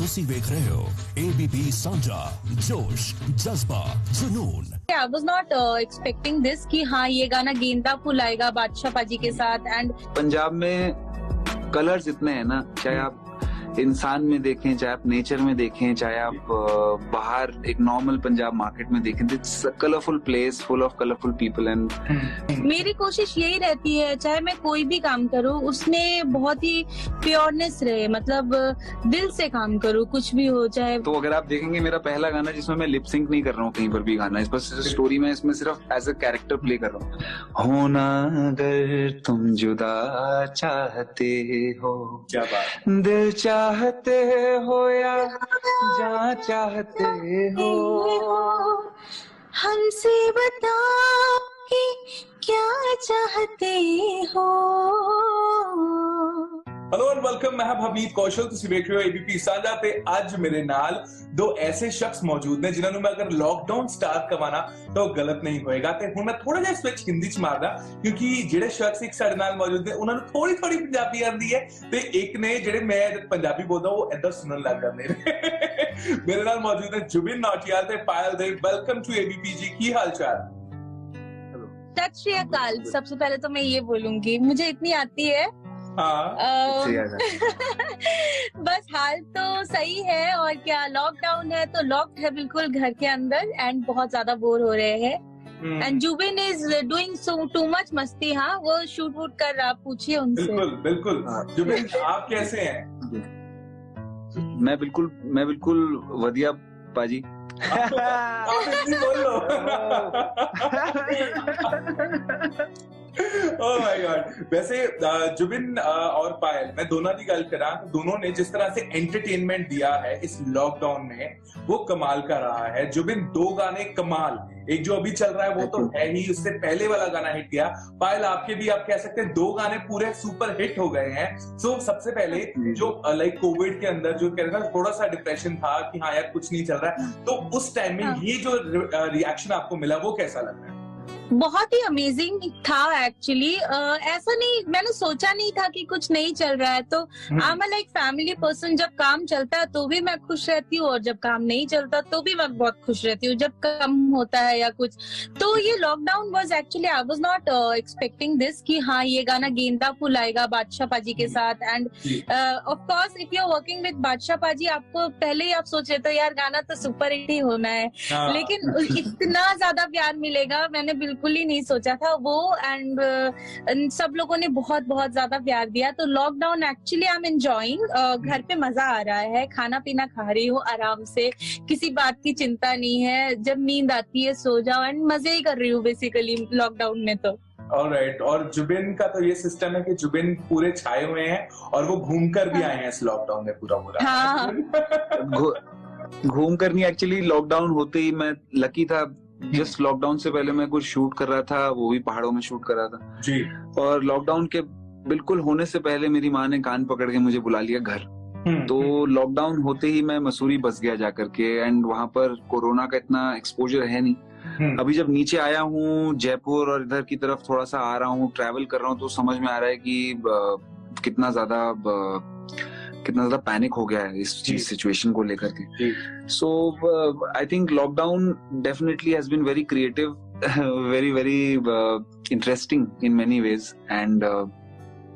ਤੁਸੀਂ ਵੇਖ ਰਹੇ ਹੋ ABP ਸਾਂਝਾ जोश जज्बा जुनून। I was not expecting this कि हाँ ये गाना गेंदा फूल आएगा बादशाह पाजी के साथ। एंड पंजाब में कलर्स इतने हैं ना, चाहे आप इंसान में देखें, चाहे आप नेचर में देखें, चाहे आप बाहर एक नॉर्मल पंजाब मार्केट में देखें, it's a colourful place full of colourful people. And मेरी कोशिश यही रहती है चाहे मैं कोई भी काम करूँ उसमें बहुत ही प्योरनेस रहे, मतलब दिल से काम करूँ कुछ भी हो चाहे। तो अगर आप देखेंगे मेरा पहला गाना जिसमें मैं लिप सिंक नहीं कर रहा हूँ कहीं पर भी गाना, इस पर स्टोरी में इसमें सिर्फ एज अ कैरेक्टर प्ले कर रहा हूँ। होना अगर तुम जुदा चाहते हो, क्या बात, दिल चाहते हो या जहाँ चाहते हो, हमसे बताओ कि क्या चाहते हो। हेलो एंड वेलकम, मैं हमीद कौशल, तुसी देख रहे हो एबीपी साझा ते अज मेरे नाल दो ऐसे शख्स मौजूद ने जिन्होंने मैं अगर लॉकडाउन स्टार्ट करवाना तो गलत नहीं होएगा। ते हुण मैं थोड़ा जिहा स्विच हिंदी च मारदा क्योंकि जेडे शख्स एक साडे नाल मौजूद ने उन्हां नूं थोड़ी थोड़ी पंजाबी आंदी है ते एक ने जेडे मैं पंजाबी बोलदा वो इदां सुनन लग जांदे ने। मेरे नाल मौजूद है जुबिन नौटियाल ते पायल दे। वेलकम टू एबीपी जी, की हाल चाल? सत श्री अकाल। सबसे पहले तो मैं ये बोलूंगी मुझे इतनी आती है। बस हाल तो सही है और क्या, लॉकडाउन है तो लॉक्ड है बिल्कुल घर के अंदर एंड बहुत ज्यादा बोर हो रहे हैं। And Zubin is doing so too much मस्ती। हाँ वो शूट वूट कर रहा, पूछिए उनसे। बिल्कुल बिल्कुल। जुबिन आप कैसे हैं? मैं बिल्कुल वधिया पाजी। बोल लो। Oh my God. वैसे जुबिन और पायल, मैं दोनों की गल करा तो दोनों ने जिस तरह से एंटरटेनमेंट दिया है इस लॉकडाउन में वो कमाल का रहा है। जुबिन दो गाने कमाल, एक जो अभी चल रहा है वो तो है ही, उससे पहले वाला गाना हिट किया। पायल आपके भी आप कह सकते हैं दो गाने पूरे सुपर हिट हो गए हैं। सो सबसे पहले जो लाइक कोविड के अंदर जो कह रहे थे थोड़ा सा डिप्रेशन था कि हाँ यार कुछ नहीं चल रहा है, तो उस टाइम में ये जो रिएक्शन आपको मिला वो कैसा लग रहा है? बहुत ही अमेजिंग था एक्चुअली। ऐसा नहीं, मैंने सोचा नहीं था कि कुछ नहीं चल रहा है। तो I am like family person, जब काम चलता है तो भी मैं खुश रहती हूँ और जब काम नहीं चलता तो भी मैं बहुत खुश रहती हूँ, जब कम होता है या कुछ। तो ये lockdown was actually, I was not expecting this कि हाँ ये गाना गेंदा फूल आएगा बादशाह पाजी के साथ। And of course if you are working with Badshah paaji, आपको पहले ही आप सोच रहे थे यार गाना तो सुपर हिट ही होना है, लेकिन इतना ज्यादा प्यार मिलेगा मैंने बिल्कुल ही नहीं सोचा था वो। एंड सब लोगों ने बहुत बहुत ज्यादा प्यार दिया। तो lockdown actually I am enjoying. घर पे मजा आ रहा है, खाना पीना खा रही हूँ आराम से, किसी बात की चिंता नहीं है, जब नींद आती है सो जाओ एंड मजे ही कर रही हूँ बेसिकली लॉकडाउन में। तो ऑलराइट। और जुबिन का तो ये सिस्टम है कि जुबिन पूरे छाए हुए हैं और वो घूमकर भी आए हैं इस लॉकडाउन में पूरा। हाँ। घूम कर नहीं, एक्चुअली लॉकडाउन होते ही मैं लकी था। जस्ट लॉकडाउन से पहले मैं कुछ शूट कर रहा था, वो भी पहाड़ों में शूट कर रहा था जी। और लॉकडाउन के बिल्कुल होने से पहले मेरी माँ ने कान पकड़ के मुझे बुला लिया घर। तो लॉकडाउन होते ही मैं मसूरी बस गया जाकर के, एंड वहां पर कोरोना का इतना एक्सपोजर है नहीं। अभी जब नीचे आया हूँ जयपुर और इधर की तरफ थोड़ा सा आ रहा हूँ, ट्रैवल कर रहा हूँ, तो समझ में आ रहा है कि कितना ज्यादा पैनिक हो गया है इस चीज सिचुएशन को लेकर के। So I think lockdown definitely has been very creative, very very interesting in many ways. And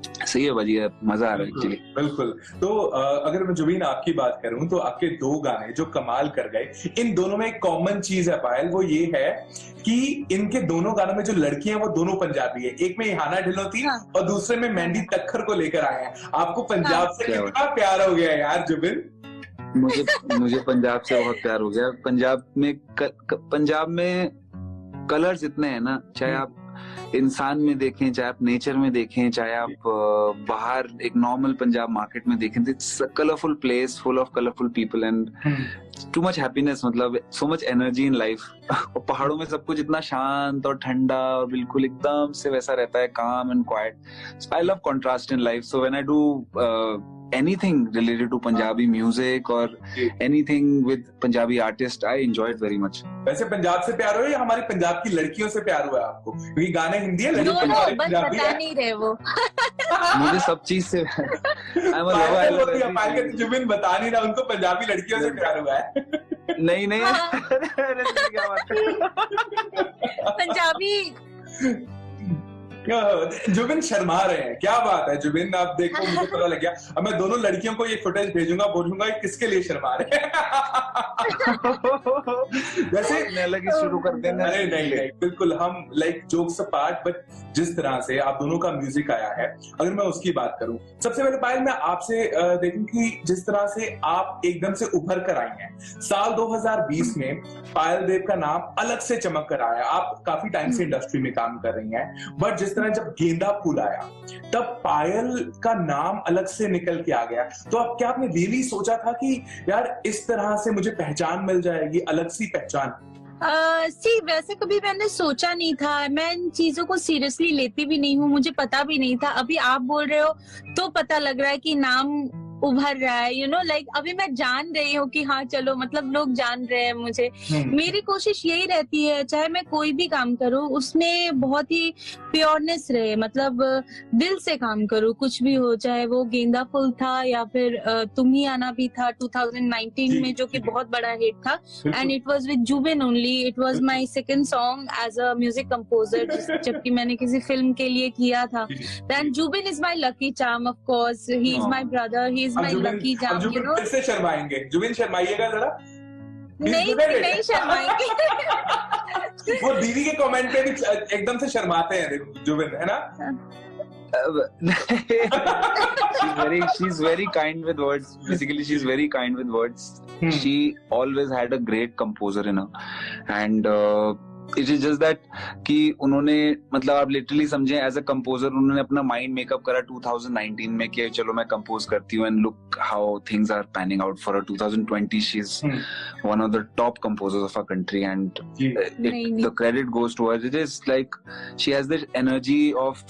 सही है बढ़िया, मजा आ रहा है एक्चुअली। बिल्कुल। तो अगर मैं जुबीन आपकी बात करूं तो आपके दो गाने जो कमाल कर गए, इन दोनों में एक कॉमन चीज है पायल, वो ये है कि इनके दोनों गानों में जो लड़कियां वो दोनों पंजाबी है। एक में इहाना ढिलोती और दूसरे में मेहंदी तक्खर को लेकर आए हैं। आपको पंजाब से कितना प्यार हो गया यार जुबिन? मुझे पंजाब से बहुत प्यार हो गया। पंजाब में कलर्स इतने हैं ना, चाहे आप इंसान में देखें, चाहे आप नेचर में देखें, चाहे आप बाहर एक नॉर्मल पंजाब मार्केट में देखें, it's a colourful place full of colourful people and too much happiness, मतलब so much energy in life. और पहाड़ों में सब कुछ इतना शांत और ठंडा और बिल्कुल एकदम से वैसा रहता है, काम and quite. I love contrast in life. So when I do anything related to Punjabi music or anything with Punjabi artist, I enjoy it very much. वैसे पंजाब से प्यार हुआ या हमारी पंजाब की लड़कियों से प्यार हुआ आपको? क्योंकि गाने हिंदी है लेकिन पंजाबी पंजाबी बता नहीं रहे वो। मुझे सब चीज से जुबिन बता नहीं रहा, उनको पंजाबी लड़कियों से प्यार हुआ है। नहीं नहीं क्या बात है? पंजाबी जुबिन शर्मा रहे हैं, क्या बात है जुबिन? आप देखो, मुझे पता लग गया। अब मैं दोनों लड़कियों को ये फुटेज भेजूंगा, बोलूंगा किसके लिए शर्मा रहे हैं। वैसे अलग शुरू कर देना। अरे नहीं, बिल्कुल हम लाइक जोक्स अपार्ट, बट जिस तरह से आप दोनों का म्यूजिक आया है, अगर मैं उसकी बात करूं, सबसे पहले पायल मैं आपसे देखूं कि जिस तरह से आप एकदम से उभर कर आई हैं, साल 2020 में पायल देव का नाम अलग से चमक कर आया। आप काफी टाइम से इंडस्ट्री में काम कर रही हैं, बट जिस तरह जब गेंदा फूल आया तब पायल का नाम अलग से निकल के आ गया। तो अब क्या आपने रियली सोचा था कि यार इस तरह से मुझे पहचान मिल जाएगी, अलग सी पहचान? वैसे कभी मैंने सोचा नहीं था, मैं इन चीजों को सीरियसली लेती भी नहीं हूँ, मुझे पता भी नहीं था। अभी आप बोल रहे हो तो पता लग रहा है कि नाम उभर रहा है, यू नो, लाइक अभी मैं जान रही हूँ कि हाँ चलो, मतलब लोग जान रहे हैं मुझे। मेरी कोशिश यही रहती है, चाहे मैं कोई भी काम करूँ उसमें बहुत ही प्योरनेस रहे, मतलब दिल से काम करूँ, कुछ भी हो, चाहे वो गेंदा फूल था या फिर तुम ही आना भी था 2019 में, जो कि बहुत बड़ा हिट था, and it was with Zubin only. It was my second song as a music composer, जबकि मैंने किसी फिल्म के लिए किया था। Then Zubin is my lucky charm, of course he is my brother, he is my lucky charm, you know. फिर से शर्माएंगे जुबिन, शर्माइएगा जरा। नहीं शर्माएंगे। वो दीदी के कमेंट पे भी एकदम से शर्माते हैं, देखो जुबिन, है ना? she's very kind with words. Basically, she's very kind with words. She always had a great composer in her, and it is just that कि उन्होंने, मतलब आप लिटरली समझें, एज अ कंपोजर उन्होंने अपना माइंड मेकअप करा 2019 में कि चलो मैं कंपोज करती हूँ, and look how things are panning out for 2020. She is one of the top composers of our country, and the credit goes to her. It is like she has the energy of,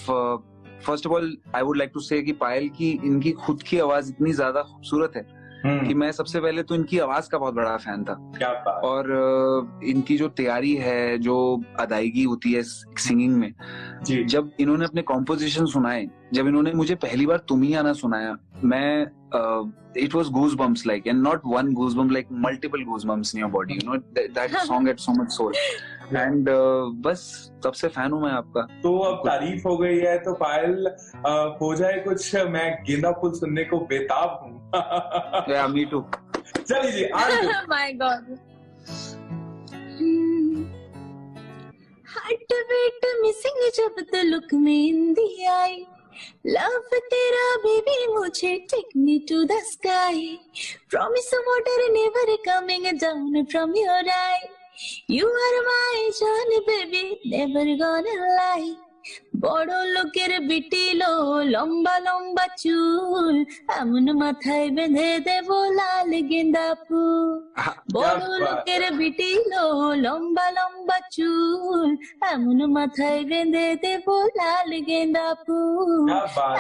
first of all I would like to say कि पायल की इनकी खुद की आवाज इतनी ज्यादा खूबसूरत है कि मैं सबसे पहले तो इनकी आवाज का बहुत बड़ा फैन था. क्या बात. और इनकी जो तैयारी है, जो अदायगी होती है सिंगिंग में, जब इन्होंने अपने कॉम्पोजिशन सुनाए, जब इन्होंने मुझे पहली बार तुम ही आना सुनाया, मैं it was goosebumps, like, and not one goosebump, like multiple goosebumps in your body, you know, that song had so much soul. And बस तब से फैन हूँ मैं आपका. तो अब तारीफ हो गई है तो पायल हो जाए कुछ, मैं गेंदा फूल सुनने को बेताब हूँ. Yeah, me too. चलिए My God. Heart beat missing जब तलुक मेहंदी आई, love तेरा baby मुझे take me to the sky, promise water never coming down from your eye, you are my Johnny baby never gonna lie, বড় লোকের বিটিলো লম্বা লম্বা চুল, এমন মাথায় বেঁধে দেব লাল গেন্দা ফুল, বড় লোকের বিটিলো লম্বা লম্বা চুল, এমন মাথায় বেঁধে দেব লাল গেন্দা ফুল,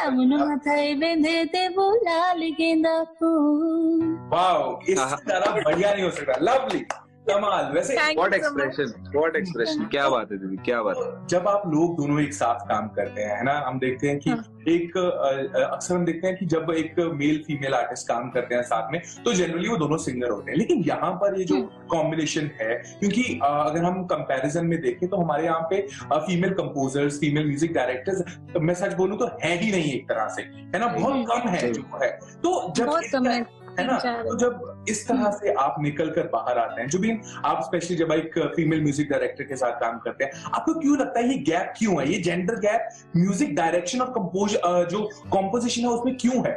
এমন মাথায় বেঁধে দেব লাল গেন্দা ফুল. वाओ, इससे ज्यादा बढ़िया नहीं हो सकता. लवली, कमाल. वैसे what expression, क्या बात है दीदी, क्या बात है. जब आप लोग दोनों एक साथ काम करते हैं, है ना, हम देखते हैं कि एक अक्सर हम देखते हैं कि जब एक मेल फीमेल आर्टिस्ट काम करते हैं साथ में, तो जनरली वो दोनों सिंगर होते हैं. लेकिन यहाँ पर ये जो कॉम्बिनेशन है, क्योंकि अगर हम कंपैरिजन में देखें तो हमारे यहाँ पे female composers, female music directors, मैं सच बोलूं तो है ही नहीं एक तरह से, है ना, बहुत कम है जो है. तो जब है ना, तो जब इस तरह से आप निकल कर बाहर आते हैं, जो भी आप स्पेशली जब एक फीमेल म्यूजिक डायरेक्टर के साथ काम करते हैं, आपको क्यों लगता है ये गैप क्यों है, ये जेंडर गैप म्यूजिक डायरेक्शन और जो कॉम्पोजिशन है उसमें क्यों है?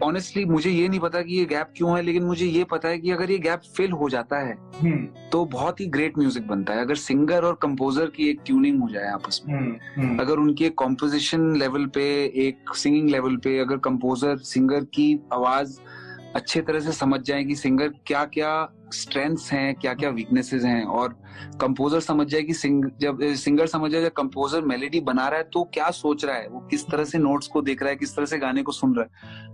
ऑनेस्टली मुझे ये नहीं पता कि ये गैप क्यों है, लेकिन मुझे ये पता है कि अगर ये गैप फिल हो जाता है तो बहुत ही ग्रेट म्यूजिक बनता है. अगर सिंगर और कंपोजर की एक ट्यूनिंग हो जाए आपस में, अगर उनकी एक कॉम्पोजिशन लेवल पे, एक सिंगिंग लेवल पे, अगर कंपोजर सिंगर की आवाज अच्छे तरह से समझ जाए कि सिंगर क्या क्या स्ट्रेंथ्स हैं, क्या क्या वीकनेसेस हैं, और कंपोजर समझ जाए कि सिंगर समझ जाए कंपोजर मेलोडी बना रहा है तो क्या सोच रहा है, वो किस तरह से नोट्स को देख रहा है, किस तरह से गाने को सुन रहा है.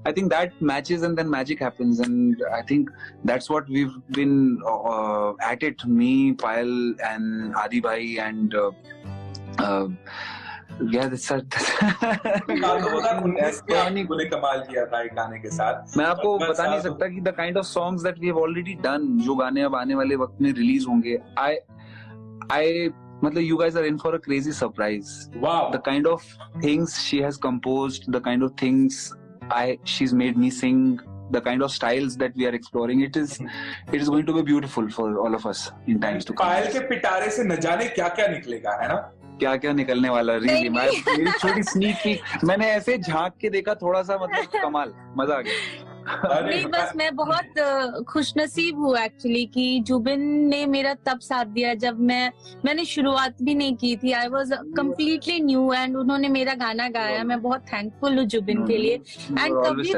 I think that matches and then magic happens, and I think that's what we have been at it, me, Payal and Adi भाई एंड कमाल किया था एक गाने के साथ. मैं आपको बता नहीं सकता कि the kind of songs that we have already done, जो गाने अब आने वाले वक्त में रिलीज होंगे, आई मतलब you guys are in for a crazy surprise. Wow. The kind of things she has composed, the kind of things she's made me sing, the kind of styles that we are exploring, it is going to be beautiful for all of us in times to come. पायल के पिटारे से न जाने क्या क्या निकलेगा, है ना? क्या क्या निकलने वाला. रियली मेरी छोटी स्नीक पीक मैंने ऐसे झांक के देखा थोड़ा सा, मतलब कमाल, मजा आ गया. नहीं, बस मैं बहुत खुशनसीब हूँ एक्चुअली कि जुबिन ने मेरा तब साथ दिया जब मैंने शुरुआत भी नहीं की थी. I was completely new and उन्होंने मेरा गाना गाया. मैं बहुत थैंकफुल हूँ जुबिन के लिए. एंड कभी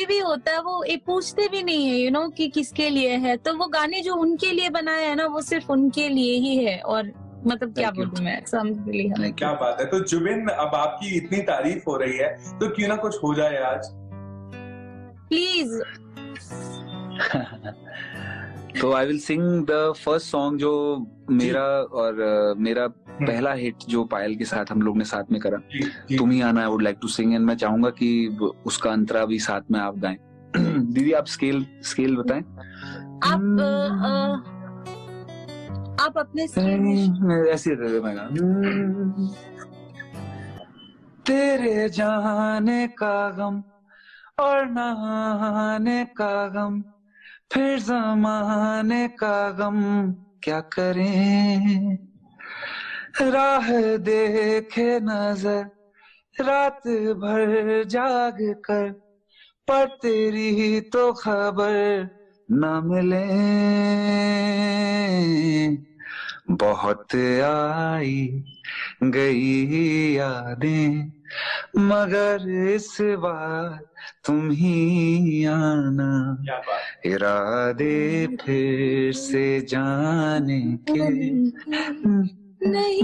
भी होता है वो पूछते भी नहीं है, यू नो, कि किसके लिए है. तो वो गाने जो उनके लिए बनाए हैं ना, वो सिर्फ उनके लिए ही है. और मतलब क्या बोलूं मैं, समझ. क्या बात है. तो जुबिन, अब आपकी इतनी तारीफ हो रही है तो क्यों ना कुछ हो जाए आज, प्लीज. तो I will sing the first song जो मेरा और मेरा पहला हिट जो पायल के साथ हम लोग ने साथ में करा, तुम ही आना. I would like to sing, and मैं चाहूंगा कि उसका अंतरा भी साथ में आप गाएं. दीदी आप स्केल बताएं. आप अपने ऐसे मैं गा. तेरे जाने का गम और नहाने का गम, फिर जमाने का गम क्या करें. राह देखे नजर रात भर जाग कर, पर तेरी तो खबर न मिले. बहुत आई गई यादें, मगर इस बार तुम ही आना. इरादे फिर से जाने के नहीं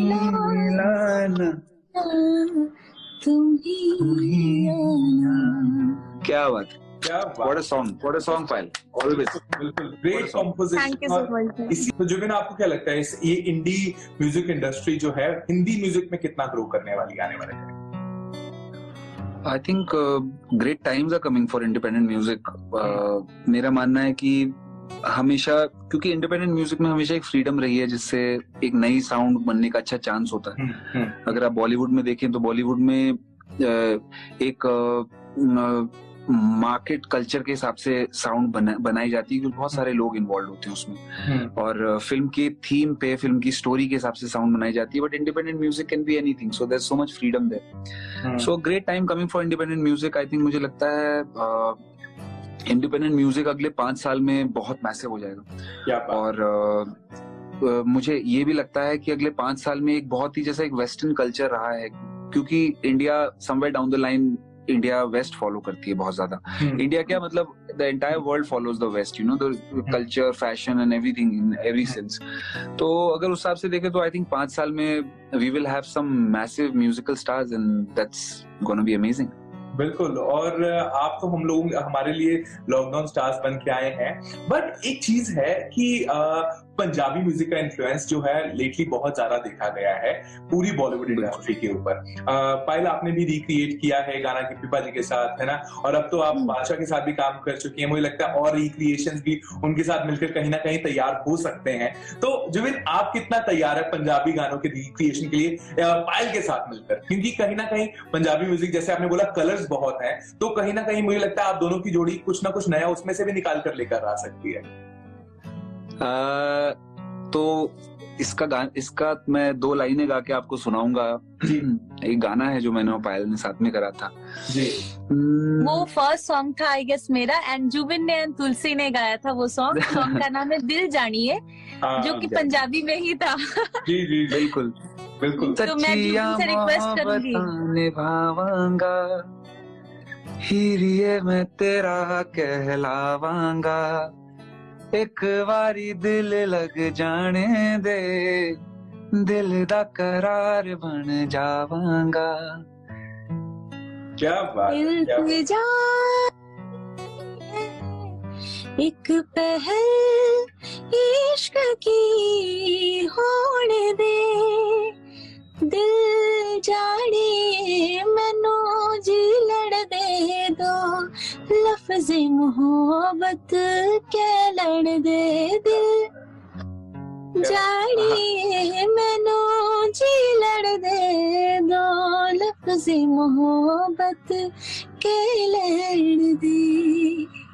लाना, तुम ही आना. क्या बात. What a song, Payal. Always. बिल्कुल great composition. Thank you so much. इसी तो जुबिन, आपको क्या लगता है ये इंडी म्यूजिक इंडस्ट्री जो है हिंदी म्यूजिक में कितना ग्रो करने वाली आने वाले time? I think great times are coming for independent music. मेरा मानना है कि हमेशा, क्योंकि इंडिपेंडेंट म्यूजिक में हमेशा एक फ्रीडम रही है जिससे एक नई साउंड बनने का अच्छा चांस होता है. अगर आप बॉलीवुड में देखें तो बॉलीवुड में एक मार्केट कल्चर के हिसाब से साउंड बनाई जाती है, क्योंकि बहुत सारे लोग इन्वॉल्व होते हैं उसमें, और फिल्म के थीम पे, फिल्म की स्टोरी के हिसाब से साउंड बनाई जाती है. But independent music can be anything, so there is so much freedom there. So great time coming for independent music. I think मुझे लगता है इंडिपेंडेंट म्यूजिक अगले 5 साल में बहुत मैसिव हो जाएगा. और मुझे ये भी लगता है कि अगले 5 साल में एक बहुत ही जैसा एक वेस्टर्न कल्चर रहा है, क्योंकि India somewhere down the line, India west follow करती है बहुत ज्यादा. इंडिया क्या मतलब the entire world follows the west, you know, the culture, fashion and everything in every sense. तो अगर उस हिसाब से देखें तो आई थिंक 5 साल में we will have some massive musical stars and that's gonna be amazing. बिल्कुल. और आप तो हमारे लिए लॉकडाउन स्टार्स बन के आए हैं. बट एक चीज है कि पंजाबी म्यूजिक का इन्फ्लुएंस जो है लेटली बहुत ज्यादा देखा गया है पूरी बॉलीवुड इंडस्ट्री के ऊपर. पायल, आपने भी रिक्रिएट किया है गाना गिप्पी जी के साथ, है ना, और अब तो आप बादशाह के साथ भी काम कर चुकी हैं. मुझे लगता है और रिक्रिएशंस भी उनके साथ मिलकर कहीं ना कहीं तैयार हो सकते हैं. तो जुबिन, आप कितना तैयार है पंजाबी गानों के रिक्रिएशन के लिए पायल के साथ मिलकर? क्योंकि कहीं ना कहीं पंजाबी म्यूजिक, जैसे आपने बोला, कलर्स बहुत है, तो कहीं ना कहीं मुझे लगता है आप दोनों की जोड़ी कुछ ना कुछ नया उसमें से भी निकाल कर लेकर आ सकती है. तो इसका मैं 2 लाइनें गा के आपको सुनाऊंगा. एक गाना है जो मैंने पायल ने साथ में करा था जी. वो फर्स्ट सॉन्ग था आई गेस मेरा, एंड जुबिन ने एंड तुलसी ने गाया था वो सॉन्ग. सॉन्ग का नाम है दिल जानिए, जो कि पंजाबी में ही था. जी जी बिल्कुल बिल्कुल. तो मैं जुबिन से रिक्वेस्ट करूंगी, निभावांगा हीरिए मैं तेरा कहलावांगा, एक बारी दिल लग जाने दे, दिल दा करार बन जावांगा। क्या बात है, क्या बात। इल्तिजा एक पहल इश्क की होने दे, दिल जाने मैनू जी लड़ दे दो, लफ्ज़ मोहब्बत के लड़ दे, दिल जाने मैनू जी लड़ दे दो, लफ्ज़ मोहब्बत के लड़ दे।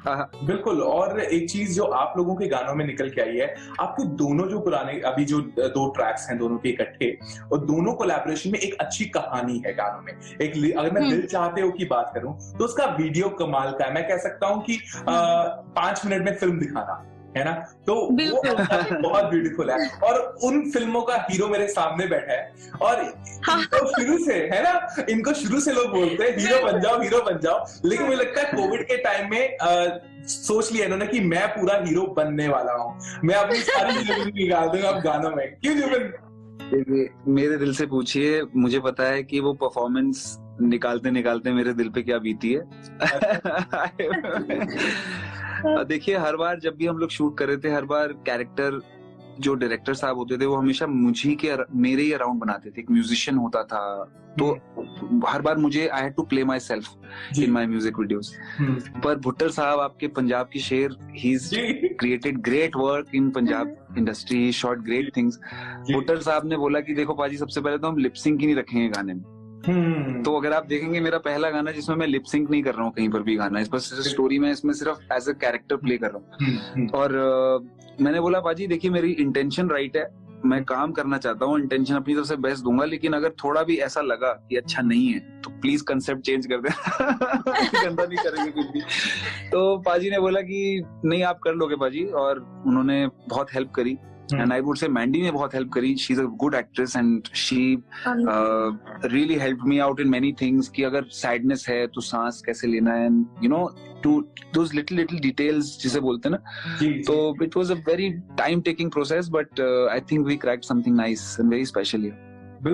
बिल्कुल। और एक चीज जो आप लोगों के गानों में निकल के आई है, आपके दोनों जो पुराने अभी जो 2 ट्रैक्स हैं दोनों के इकट्ठे, और दोनों कोलैबोरेशन में एक अच्छी कहानी है गानों में। एक अगर मैं दिल चाहते हो की बात करूं तो उसका वीडियो कमाल का है। मैं कह सकता हूं कि 5 मिनट में फिल्म दिखाना है ना, तो वो बहुत ब्यूटीफुल है। और उन फिल्मों का हीरो मेरे सामने बैठा है, और इनको शुरू से है ना, इनको शुरू से लोग बोलते हैं हीरो बन जाओ, हीरो बन जाओ। लेकिन मुझे लगता है कोविड के टाइम में सोच लिया इन्होंने कि मैं पूरा हीरो बनने वाला हूँ, मैं अपनी सारी जिंदगी निकाल दूंगा अब गानों में। क्यों जुबिन? मेरे दिल से पूछिए, मुझे पता है कि वो परफॉर्मेंस निकालते निकालते मेरे दिल पे क्या बीती है। देखिए, हर बार जब भी हम लोग शूट कर रहे थे, हर बार कैरेक्टर जो डायरेक्टर साहब होते थे वो हमेशा मेरे ही अराउंड बनाते थे। एक म्यूजिशियन होता था, तो हर बार मुझे I had to play myself in my music videos. पर भुट्टर साहब आपके पंजाब की शेर, he is created great work in Punjab industry, he shot great things. Bhuttar sahab ने बोला कि देखो पाजी, सबसे पहले तो हम लिपसिंक ही नहीं रखेंगे गाने में। तो अगर आप देखेंगे मेरा पहला गाना जिसमें मैं लिप सिंक नहीं कर रहा हूँ कहीं पर भी गाना, इस पर स्टोरी में इसमें सिर्फ एज अ कैरेक्टर प्ले कर रहा हूँ। और मैंने बोला पाजी देखिए, मेरी इंटेंशन राइट है, मैं काम करना चाहता हूँ, इंटेंशन अपनी तरफ से बेस्ट दूंगा, लेकिन अगर थोड़ा भी ऐसा लगा कि अच्छा नहीं है तो प्लीज कंसेप्ट चेंज कर देना। गंदा नहीं करेंगे कुछ भी। तो पाजी ने बोला कि नहीं आप कर लोगे पाजी, और उन्होंने बहुत हेल्प करी। And I would say Mandy ने बहुत हेल्प करी। She's a good actress and she really helped me out in many things कि अगर sadness है तो सांस कैसे लेना है, and you know to those little details जिसे बोलते हैं ना। तो it was a very time taking process, but I think we cracked something nice and very special here.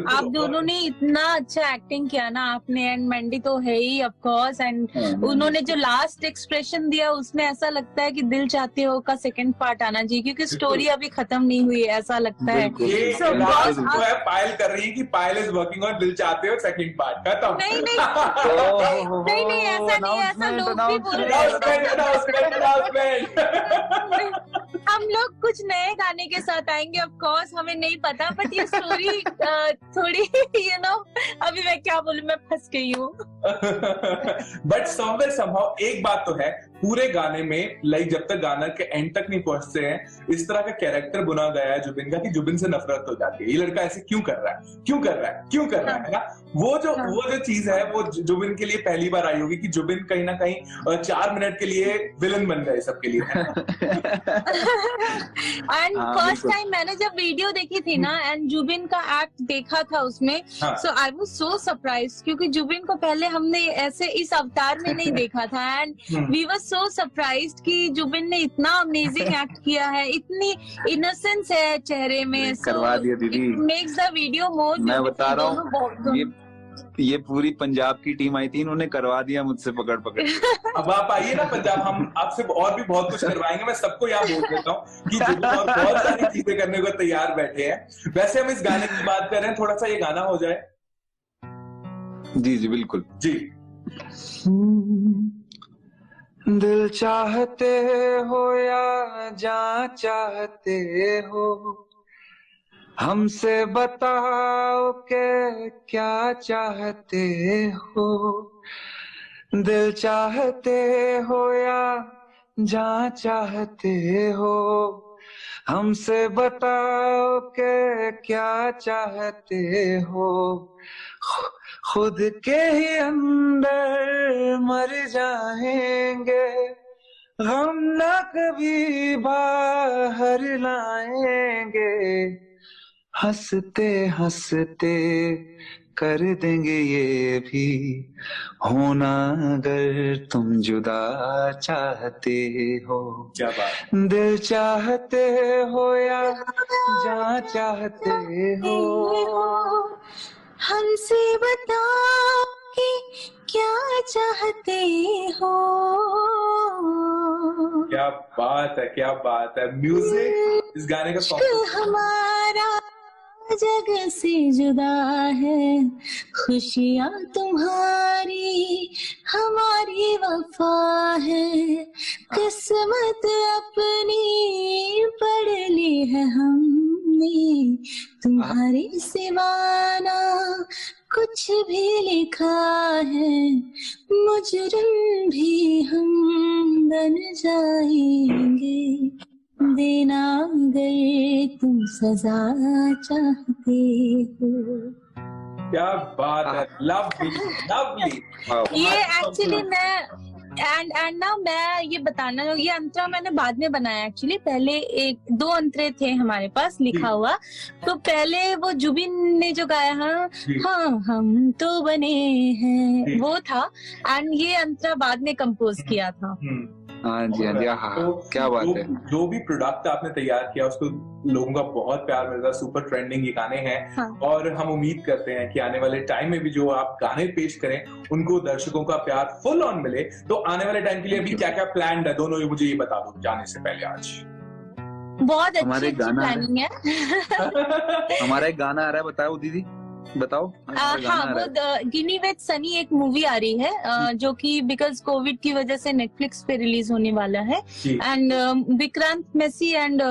आप दोनों ने इतना अच्छा एक्टिंग किया ना आपने, एंड मैंडी तो है ही ऑफ कोर्स, एंड उन्होंने जो लास्ट एक्सप्रेशन दिया उसमें ऐसा लगता है कि दिल चाहते हो का सेकंड पार्ट आना चाहिए, क्योंकि स्टोरी अभी खत्म नहीं हुई है ऐसा लगता है। पायल कर रही है कि पायल इज वर्किंग ऑन दिल चाहते हो सेकंड पार्ट खत्म। नहीं ऐसा नहीं, ऐसा लोग भी बोल रहे हैं। हम लोग कुछ नए गाने के साथ आएंगे ऑफ कोर्स, हमें नहीं पता, बट ये स्टोरी थोड़ी अभी मैं क्या बोलूं, मैं फंस गई हूँ। बट समवेयर समहाउ एक बात तो है, पूरे गाने में लाइक जब तक गाना के एंड तक नहीं पहुंचते हैं, इस तरह का कैरेक्टर बुना गया है जुबिन का कि जुबिन से नफरत हो जाती है। ये लड़का ऐसे क्यों कर रहा है, क्यों कर रहा है, क्यों कर रहा है ना। वो जो चीज है वो जुबिन के लिए पहली बार आई होगी कि जुबिन कहीं ना कहीं 4 मिनट के लिए विलन बन गए सबके लिए। एंड फर्स्ट टाइम मैंने जब वीडियो देखी थी ना एंड जुबिन का एक्ट देखा था उसमें, सो आई वाज सो सरप्राइज, क्योंकि जुबिन को पहले हमने ऐसे इस अवतार में नहीं देखा था, and we were so surprised कि जुबिन ने इतना अमेजिंग एक्ट किया है, इतनी इनोसेंस है चेहरे में। करवा दिया दीदी, makes the video more beautiful. मैं बता रहा हूँ, ये पूरी पंजाब की टीम आई थी, इन्होंने करवा दिया मुझसे पकड़। अब आप आइए ना पंजाब, हम आपसे और भी बहुत कुछ करवाएंगे। मैं सबको यहाँ बोल देता हूँ कि जुबिन और बहुत सारी चीजें करने को तैयार बैठे हैं। वैसे हम इस गाने की बात कर रहे हैं, थोड़ा सा ये गाना हो जाए। जी बिल्कुल जी। दिल चाहते हो या जान चाहते हो, हमसे बताओ के क्या चाहते हो। दिल चाहते हो या जान चाहते हो, हमसे बताओ के क्या चाहते हो। खुद के ही अंदर मर जाएंगे, हम ना कभी बाहर लाएंगे। हंसते हंसते कर देंगे ये भी होना अगर तुम जुदा चाहते हो। क्या बात। दिल चाहते हो या जहाँ चाहते हो, हमसे बताओ कि क्या चाहते हो। क्या बात है, क्या बात है। म्यूजिक इस गाने का सॉन्ग हमारा जग से जुदा है, खुशियाँ तुम्हारी हमारी वफा है, किस्मत अपनी पढ़ ली है हमने, तुम्हारे सिवाना कुछ भी लिखा है, मुजरिम भी हम बन जाएंगे, देना अगर तुम सजा चाहते हो। क्या बात है। Lovely lovely. ये एक्चुअली मैं एंड ना मैं ये बताना, ये अंतरा मैंने बाद में बनाया एक्चुअली। पहले 1-2 अंतरे थे हमारे पास लिखा हुआ, तो पहले वो जुबिन ने जो गाया हाँ हम तो बने हैं वो था, एंड ये अंतरा बाद में कंपोज किया था। हाँ जी हाँ जी। हाँ तो क्या बात है। जो भी प्रोडक्ट आपने तैयार किया उसको लोगों का बहुत प्यार मिल रहा है, सुपर ट्रेंडिंग ये गाने हैं। हाँ। और हम उम्मीद करते हैं कि आने वाले टाइम में भी जो आप गाने पेश करें उनको दर्शकों का प्यार फुल ऑन मिले। तो आने वाले टाइम के लिए अभी क्या क्या प्लान है दोनों, मुझे ये बता दो जाने से पहले। आज बहुत अच्छी प्लानिंग है। हमारा एक गाना आ रहा है, बताओ दीदी बताओ। हाँ वो गिनी विद सनी एक मूवी आ रही है जो कि बिकॉज कोविड की वजह से नेटफ्लिक्स पे रिलीज होने वाला है, एंड विक्रांत मैसी एंड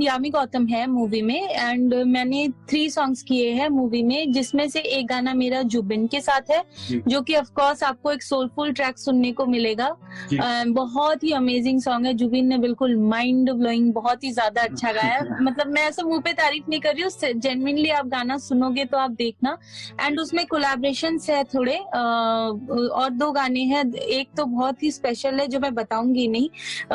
यामी गौतम है मूवी में, एंड मैंने 3 सॉन्ग्स किए हैं मूवी में, जिसमें से एक गाना मेरा जुबिन के साथ है जो कि ऑफ कोर्स आपको एक सोलफुल ट्रैक सुनने को मिलेगा। बहुत ही अमेजिंग सॉन्ग है, जुबिन ने बिल्कुल माइंड ब्लोइंग बहुत ही ज्यादा अच्छा गाया। मतलब मैं ऐसा मुंह पे तारीफ नहीं कर रही हूँ, जेन्युइनली आप गाना सुनोगे तो आप देखना। एंड उसमें कोलैबोरेशंस है थोड़े, और 2 गाने हैं, एक तो बहुत ही स्पेशल है जो मैं बताऊंगी नहीं,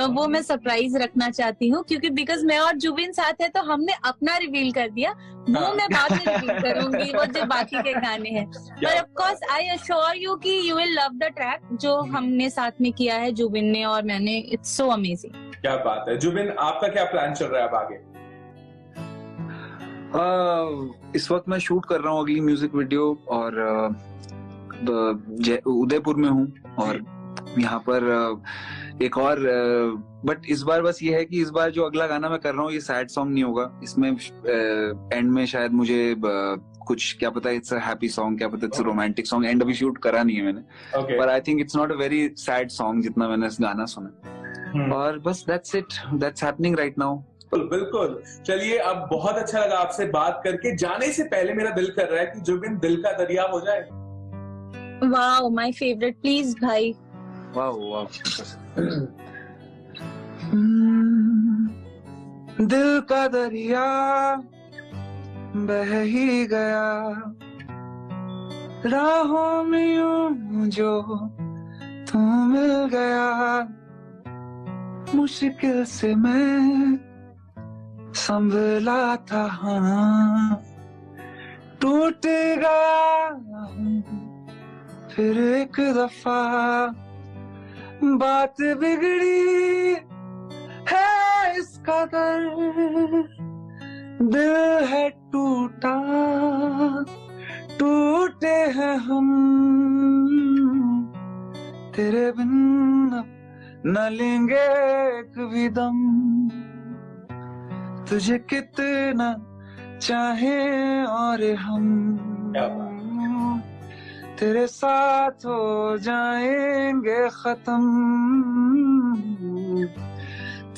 वो मैं सरप्राइज रखना चाहती हूँ, क्योंकि बिकॉज मैं और जुबिन साथ है तो हमने अपना रिवील कर दिया, वो मैं बाद में रिवील करूंगी वो जो बाकी के गाने हैं। पर of course I assure you कि you will love the track जो हमने साथ में किया है जुबिन ने और मैंने। It's so amazing. क्या बात है। जुबिन आपका क्या प्लान चल रहा है अब आगे? इस वक्त मैं शूट कर रहा हूँ अगली म्यूजिक वीडियो, और उदयपुर में हूँ, और यहाँ पर एक और बट इस बार बस ये है कि इस बार जो अगला गाना मैं कर रहा हूँ ये सैड सॉन्ग नहीं होगा, इसमें एंड में शायद मुझे कुछ क्या पता इट्स अ हैप्पी सॉन्ग, क्या पता it's a romantic song. And अभी शूट करा नहीं है मैंने, पर I think it's not a very sad song जितना मैंने इस गाना सुना। और बस that's it, that's happening right now. बिल्कुल। चलिए, अब बहुत अच्छा लगा आपसे बात करके। जाने से पहले मेरा दिल कर रहा है कि जुबिन दिल का दरिया हो जाए। वाओ माय फेवरेट, प्लीज भाई। Wow wow. दिल का दरिया बह ही गया, राहों में यूं जो तू मिल गया, मुश्किल से मैं संभला था, हाँ टूटेगा फिर एक दफा, बात बिगड़ी है इस कदर, दिल है टूटा, टूटे हैं हम, तेरे बिन न लेंगे एक भी दम, तुझे कितना चाहे और हम तेरे साथ हो जाएंगे खत्म,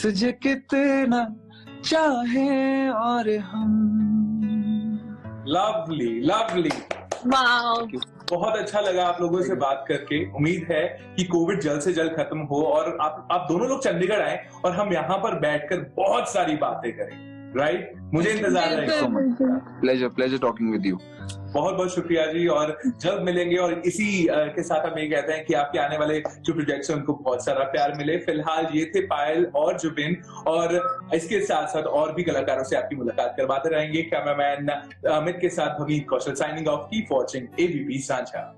तुझे कितना चाहे और हम। लवली लवली, वाओ, बहुत अच्छा लगा आप लोगों से बात करके। उम्मीद है कि कोविड जल्द से जल्द खत्म हो और आप दोनों लोग चंडीगढ़ आए और हम यहाँ पर बैठकर बहुत सारी बातें करें। राइट, मुझे इंतजार है। Pleasure talking with you. बहुत बहुत शुक्रिया जी, और जल्द मिलेंगे। और इसी के साथ हम ये कहते हैं कि आपके आने वाले जो प्रोजेक्ट्स हैं उनको बहुत सारा प्यार मिले। फिलहाल ये थे पायल और जुबिन, और इसके साथ साथ और भी कलाकारों से आपकी मुलाकात करवाते रहेंगे। कैमरामैन अमित के साथ Bhavin Kaushal signing off, keep watching ABP सांझा।